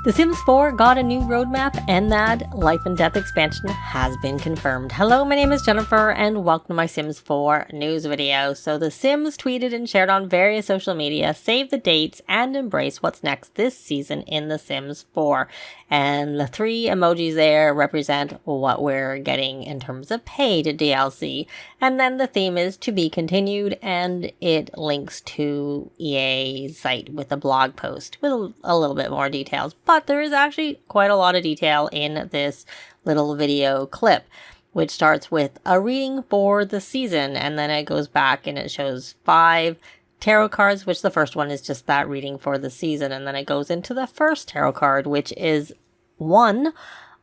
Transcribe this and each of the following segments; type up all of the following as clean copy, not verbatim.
The Sims 4 got a new roadmap, and that Life and Death expansion has been confirmed. Hello, my name is Jennifer, and welcome to my Sims 4 news video. So The Sims tweeted and shared on various social media, save the dates, and embrace what's next this season in The Sims 4. And the 3 emojis there represent what we're getting in terms of paid DLC. And then the theme is to be continued, and it links to EA's site with a blog post with a little bit more details. But there is actually quite a lot of detail in this little video clip, which starts with a reading for the season, and then it goes back and it shows 5 tarot cards, which the first one is just that reading for the season, and then it goes into the first tarot card, which is 1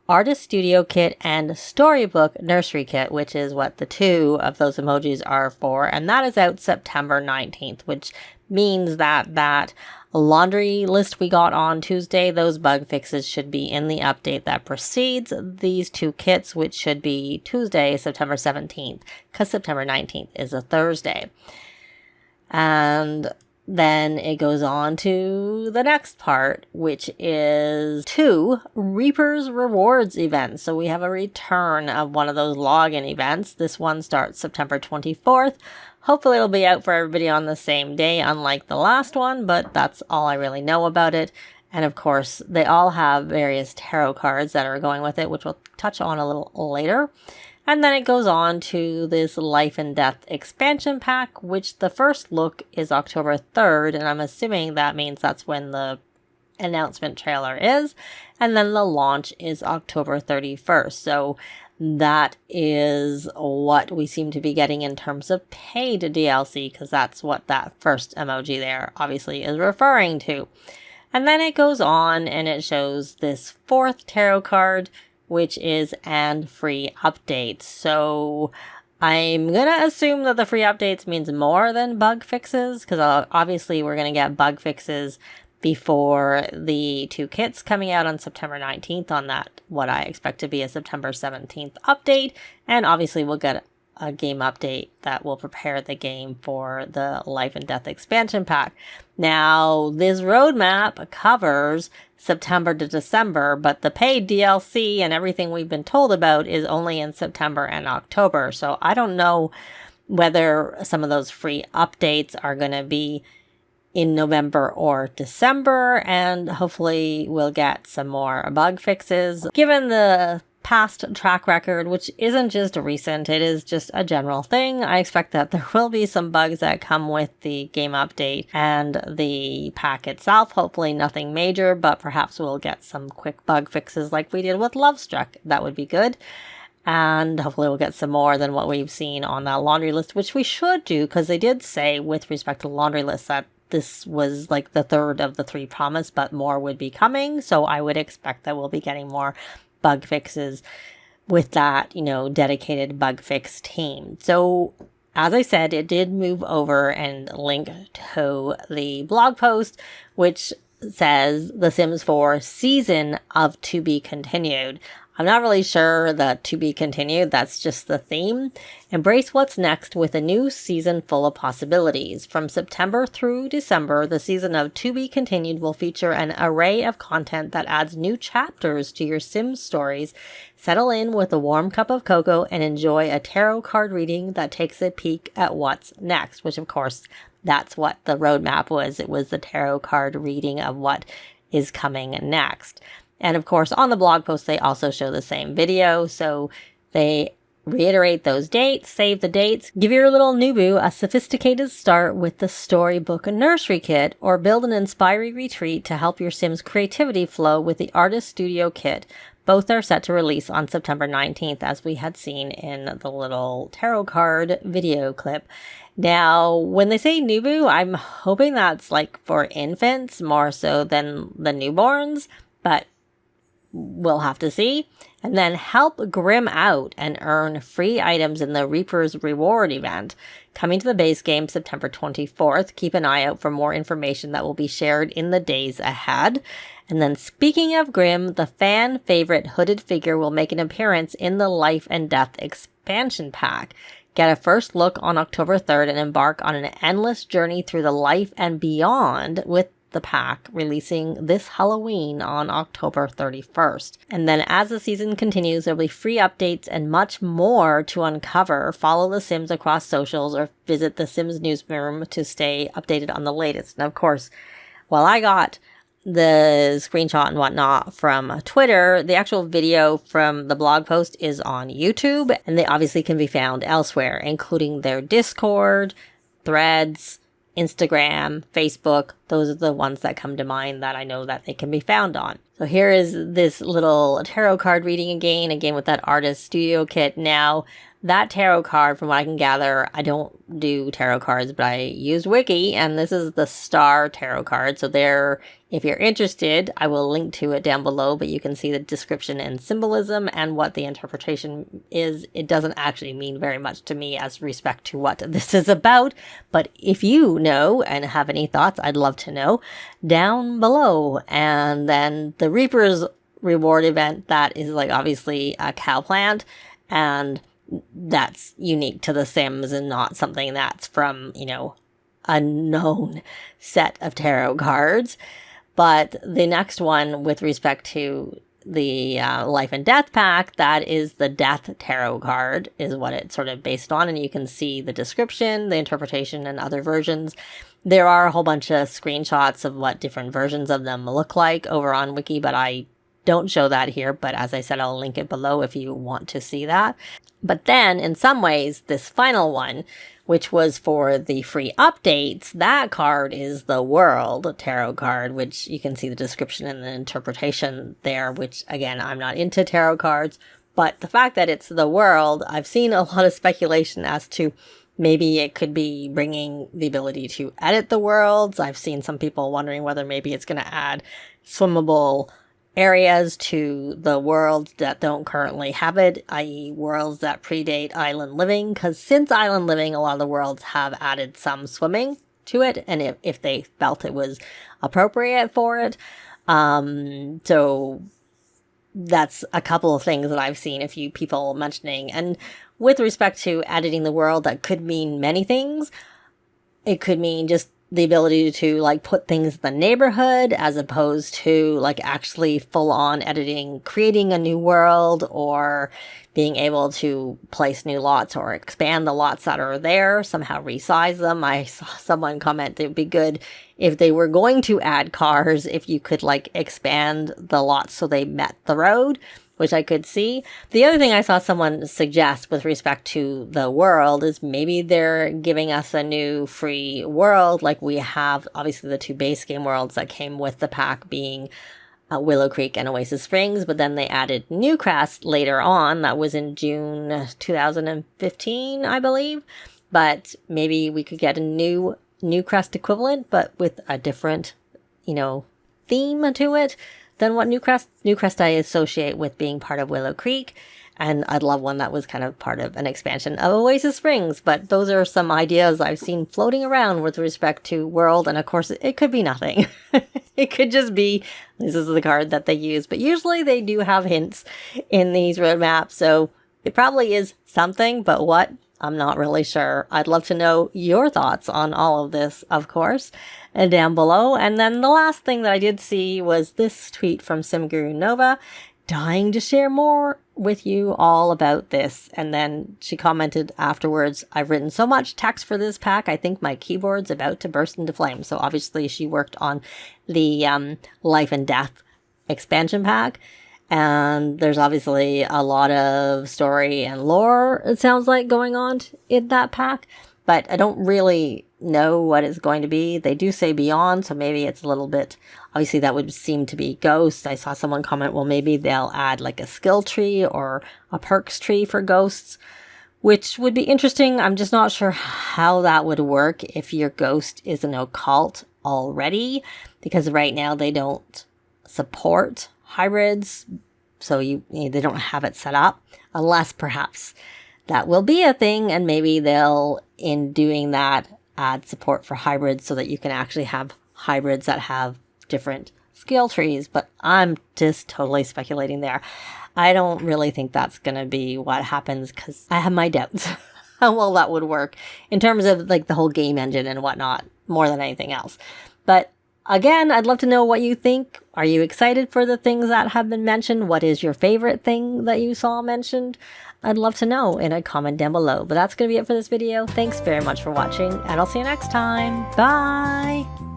Artist Studio Kit and Storybook Nursery Kit, which is what the 2 of those emojis are for, and that is out September 19th, which means that laundry list we got on Tuesday, those bug fixes should be in the update that precedes these 2 kits, which should be Tuesday, September 17th, because September 19th is a Thursday. And then it goes on to the next part, which is 2 Reaper's Rewards events. So we have a return of one of those login events. This one starts September 24th. Hopefully it'll be out for everybody on the same day, unlike the last one, but that's all I really know about it. And of course, they all have various tarot cards that are going with it, which we'll touch on a little later. And then it goes on to this Life and Death expansion pack, which the first look is October 3rd, and I'm assuming that means that's when the announcement trailer is. And then the launch is October 31st. So that is what we seem to be getting in terms of paid DLC, because that's what that first emoji there obviously is referring to. And then it goes on and it shows this 4th tarot card, which is and free updates. So I'm going to assume that the free updates means more than bug fixes, because obviously we're going to get bug fixes before the 2 kits coming out on September 19th on that, what I expect to be a September 17th update. And obviously we'll get a game update that will prepare the game for the Life and Death expansion pack. Now, this roadmap covers September to December, but the paid DLC and everything we've been told about is only in September and October. So I don't know whether some of those free updates are going to be in November or December, and hopefully we'll get some more bug fixes. Given the past track record, which isn't just recent, it is just a general thing, I expect that there will be some bugs that come with the game update and the pack itself. Hopefully nothing major, but perhaps we'll get some quick bug fixes like we did with Lovestruck. That would be good. And hopefully we'll get some more than what we've seen on that laundry list, which we should do, because they did say with respect to the laundry list that this was like the 3rd of the 3 promised, but more would be coming. So I would expect that we'll be getting more bug fixes with that, dedicated bug fix team. So as I said, it did move over and link to the blog post, which says The Sims 4 season of to be continued. I'm not really sure that to be continued, that's just the theme. Embrace what's next with a new season full of possibilities. From September through December, the season of To Be Continued will feature an array of content that adds new chapters to your Sims stories. Settle in with a warm cup of cocoa and enjoy a tarot card reading that takes a peek at what's next, which of course, that's what the roadmap was. It was the tarot card reading of what is coming next. And of course, on the blog post, they also show the same video. So they reiterate those dates, save the dates, give your little Nubu a sophisticated start with the Storybook Nursery Kit, or build an inspiring retreat to help your Sims creativity flow with the Artist Studio Kit. Both are set to release on September 19th, as we had seen in the little tarot card video clip. Now, when they say Nubu, I'm hoping that's like for infants more so than the newborns, but we'll have to see. And then help Grim out and earn free items in the Reaper's Reward event, coming to the base game September 24th. Keep an eye out for more information that will be shared in the days ahead. And then speaking of Grim, the fan favorite hooded figure will make an appearance in the Life and Death expansion pack. Get a first look on October 3rd and embark on an endless journey through the life and beyond with the pack, releasing this Halloween on October 31st. And then as the season continues, there'll be free updates and much more to uncover. Follow The Sims across socials or visit the Sims newsroom to stay updated on the latest. And of course, while I got the screenshot and whatnot from Twitter, the actual video from the blog post is on YouTube, and they obviously can be found elsewhere, including their Discord, Threads, Instagram, Facebook. Those are the ones that come to mind that I know that they can be found on. So here is this little tarot card reading again with that artist studio kit. Now, that tarot card, from what I can gather, I don't do tarot cards, but I use Wiki, and this is the Star Tarot card. So there, if you're interested, I will link to it down below, but you can see the description and symbolism and what the interpretation is. It doesn't actually mean very much to me as respect to what this is about, but if you know and have any thoughts, I'd love to know down below. And then the Reaper's Reward event, that is like obviously a cow plant, and that's unique to The Sims and not something that's from, a known set of tarot cards. But the next one with respect to the Life and Death pack, that is the Death Tarot card, is what it's sort of based on. And you can see the description, the interpretation, and other versions. There are a whole bunch of screenshots of what different versions of them look like over on Wiki, but I don't show that here. But as I said, I'll link it below if you want to see that. But then, in some ways, this final one, which was for the free updates, that card is the World Tarot card, which you can see the description and the interpretation there, which, again, I'm not into tarot cards. But the fact that it's the World, I've seen a lot of speculation as to maybe it could be bringing the ability to edit the worlds. I've seen some people wondering whether maybe it's going to add swimmable areas to the worlds that don't currently have it, i.e. worlds that predate island living, because since island living, a lot of the worlds have added some swimming to it, and if they felt it was appropriate for it. So that's a couple of things that I've seen a few people mentioning. And with respect to editing the world, that could mean many things. It could mean just the ability to like put things in the neighborhood as opposed to like actually full on editing, creating a new world, or being able to place new lots or expand the lots that are there, somehow resize them. I saw someone comment it would be good if they were going to add cars, if you could like expand the lots so they met the road, which I could see. The other thing I saw someone suggest with respect to the world is maybe they're giving us a new free world, like we have obviously the two base game worlds that came with the pack being Willow Creek and Oasis Springs, but then they added Newcrest later on. That was in June 2015, I believe. But maybe we could get a new Newcrest equivalent, but with a different, theme to it than what Newcrest I associate with being part of Willow Creek. And I'd love one that was kind of part of an expansion of Oasis Springs. But those are some ideas I've seen floating around with respect to world. And of course, it could be nothing. It could just be, this is the card that they use. But usually they do have hints in these roadmaps. So it probably is something, but what? I'm not really sure. I'd love to know your thoughts on all of this, of course, down below. And then the last thing that I did see was this tweet from SimGuru Nova, dying to share more with you all about this. And then she commented afterwards, I've written so much text for this pack, I think my keyboard's about to burst into flames. So obviously she worked on the Life and Death expansion pack. And there's obviously a lot of story and lore, it sounds like, going on in that pack. But I don't really know what it's going to be. They do say beyond, so maybe it's a little bit... Obviously, that would seem to be ghosts. I saw someone comment, well, maybe they'll add like a skill tree or a perks tree for ghosts, which would be interesting. I'm just not sure how that would work if your ghost is an occult already, because right now they don't support hybrids, so they don't have it set up, unless perhaps that will be a thing, and maybe they'll, in doing that, add support for hybrids so that you can actually have hybrids that have different skill trees. But I'm just totally speculating there. I don't really think that's going to be what happens, because I have my doubts how well that would work in terms of like the whole game engine and whatnot, more than anything else. But Again, I'd love to know what you think. Are you excited for the things that have been mentioned? What is your favorite thing that you saw mentioned? I'd love to know in a comment down below. But that's going to be it for this video. Thanks very much for watching, and I'll see you next time. Bye!